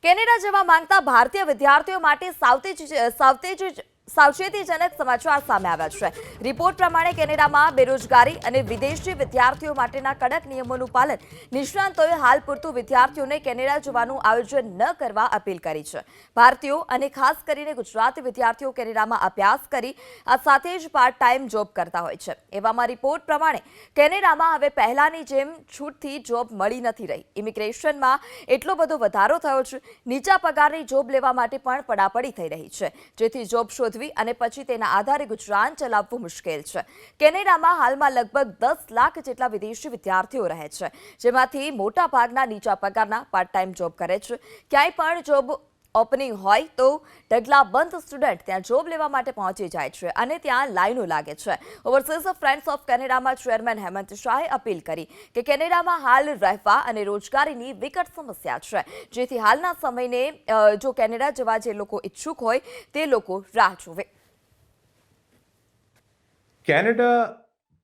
Canada જવા માંગતા ભારતીય વિદ્યાર્થીઓ માટે સાવચેતીજનક સમાચાર સામે આવ્યા છે. રિપોર્ટ પ્રમાણે કેનેડામાં બેરોજગારી અને વિદેશી વિદ્યાર્થીઓ માટેના કડક નિયમોનું પાલન નિષ્ણાંતોએ હાલ પૂરતું વિદ્યાર્થીઓને કેનેડા જવાનું આયોજન ન કરવા અપીલ કરી છે. ભારતીયો અને ખાસ કરીને ગુજરાતી વિદ્યાર્થીઓ કેનેડામાં અભ્યાસ કરી આ સાથે જ પાર્ટ ટાઈમ જોબ કરતા હોય છે. એવામાં રિપોર્ટ પ્રમાણે કેનેડામાં હવે પહેલાની જેમ છૂટથી જોબ મળી નથી રહી. ઇમિગ્રેશનમાં એટલો બધો વધારો થયો છે, નીચા પગારની જોબ લેવા માટે પણ પડાપડી થઈ રહી છે, જેથી જોબ શોધવી અને પછી તેના આધારે ગુજરાન ચલાવવું મુશ્કેલ છે. કેનેડામાં હાલમાં લગભગ 10 લાખ જેટલા વિદેશી વિદ્યાર્થીઓ રહે છે, જેમાંથી મોટા ભાગના નીચા પગારના પાર્ટ ટાઈમ જોબ કરે છે. ક્યાંય પણ જોબ ઓપનિંગ હોય તો ઢગલાબંધ સ્ટુડન્ટ ત્યાં જોબ લેવા માટે પહોંચી જાય છે અને ત્યાં લાઈનો લાગે છે. ઓવરસીઝ ફ્રેન્ડ્સ ઓફ કેનેડામાં ચેરમેન હેમંત શાહે અપીલ કરી કે કેનેડામાં હાલ રહેવા અને રોજગારીની વિકટ સમસ્યા છે, જેથી હાલના સમયને જો કેનેડા જવા જે લોકો ઈચ્છુક હોય તે લોકો રાહ જુએ. કેનેડા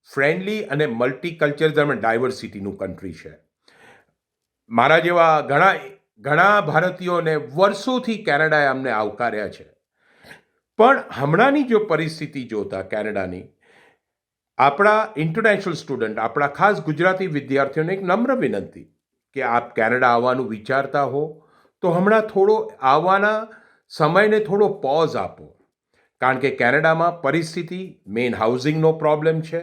ફ્રેન્ડલી અને મલ્ટીકલ્ચરલ અને ડાયવર્સિટીનું કન્ટ્રી છે. મારા જેવા ઘણા ભારતીયોને વર્ષોથી કેનેડાએ અમને આવકાર્યા છે. પણ હમણાંની જો પરિસ્થિતિ જોતા કેનેડાની, આપણા ઇન્ટરનેશનલ સ્ટુડન્ટ, આપણા ખાસ ગુજરાતી વિદ્યાર્થીઓને એક નમ્ર વિનંતી કે આપ કેનેડા આવવાનું વિચારતા હો તો હમણાં થોડો આવવાના સમયને થોડો પોઝ આપો. કારણ કે કેનેડામાં પરિસ્થિતિ મેઇન હાઉસિંગનો પ્રોબ્લેમ છે,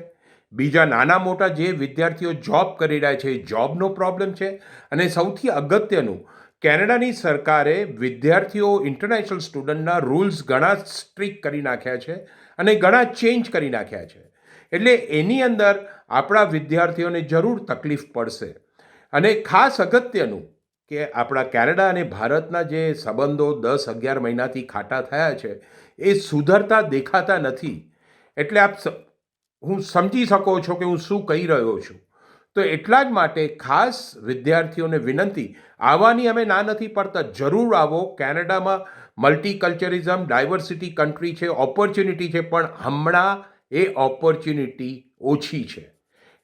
બીજા નાના મોટા જે વિદ્યાર્થીઓ જોબ કરી રહ્યા છે એ જોબનો પ્રોબ્લેમ છે, અને સૌથી અગત્યનું કેનેડાની સરકારે વિદ્યાર્થીઓ ઇન્ટરનેશનલ સ્ટુડન્ટના રૂલ્સ ઘણા સ્ટ્રિક્ટ કરી નાખ્યા છે અને ઘણા ચેન્જ કરી નાખ્યા છે. એટલે એની અંદર આપણા વિદ્યાર્થીઓને જરૂર તકલીફ પડશે. અને ખાસ અગત્યનું કે આપણા કેનેડા અને ભારતના જે સંબંધો 10-11 મહિનાથી ખાટા થયા છે એ સુધરતા દેખાતા નથી. એટલે હું સમજી શકો છો કે હું શું કહી રહ્યો છું. તો એટલા જ માટે ખાસ વિદ્યાર્થીઓને વિનંતી, આવવાની અમે ના નથી પડતા, જરૂર આવો. કેનેડામાં મલ્ટીકલ્ચરિઝમ, ડાયવર્સિટી કન્ટ્રી છે, ઓપોર્ચ્યુનિટી છે, પણ હમણાં એ ઓપોર્ચ્યુનિટી ઓછી છે.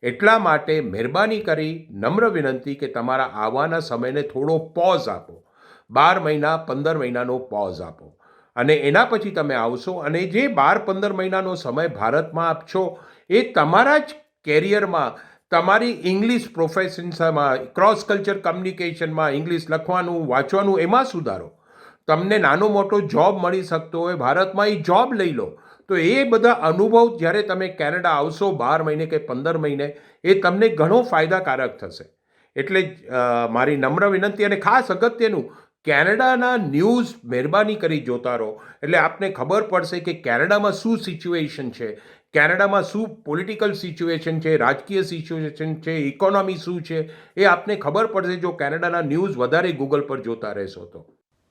એટલા માટે મહેરબાની કરી નમ્ર વિનંતી કે તમારા આવવાના સમયને થોડો પોઝ આપો. 12 મહિના 15 મહિનાનો પોઝ આપો અને એના પછી તમે આવશો. અને જે 12-15 મહિનાનો સમય ભારતમાં આપશો એ તમારા જ કેરિયરમાં, તમારી ઇંગ્લિશ પ્રોફેશન્સમાં, ક્રોસ કલ્ચર કમ્યુનિકેશનમાં, ઇંગ્લિશ લખવાનું વાંચવાનું એમાં સુધારો. તમને નાનો મોટો જોબ મળી શકતો હોય ભારતમાં, એ જોબ લઈ લો. તો એ બધા અનુભવ જ્યારે તમે કેનેડા આવશો 12 મહિને કે 15 મહિને, એ તમને ઘણો ફાયદાકારક થશે. એટલે મારી નમ્ર વિનંતી. અને ખાસ અગત્યનું, કેનેડાના ન્યૂઝ મહેરબાની કરી જોતા રહો, એટલે આપને ખબર પડશે કે કેનેડામાં શું સિચ્યુએશન છે, કેનેડામાં શું પોલિટિકલ સિચ્યુએશન છે, રાજકીય સિચ્યુએશન છે, ઇકોનોમી શું છે, એ આપને ખબર પડશે જો કેનેડાના ન્યૂઝ વધારે ગૂગલ પર જોતા રહેશો તો.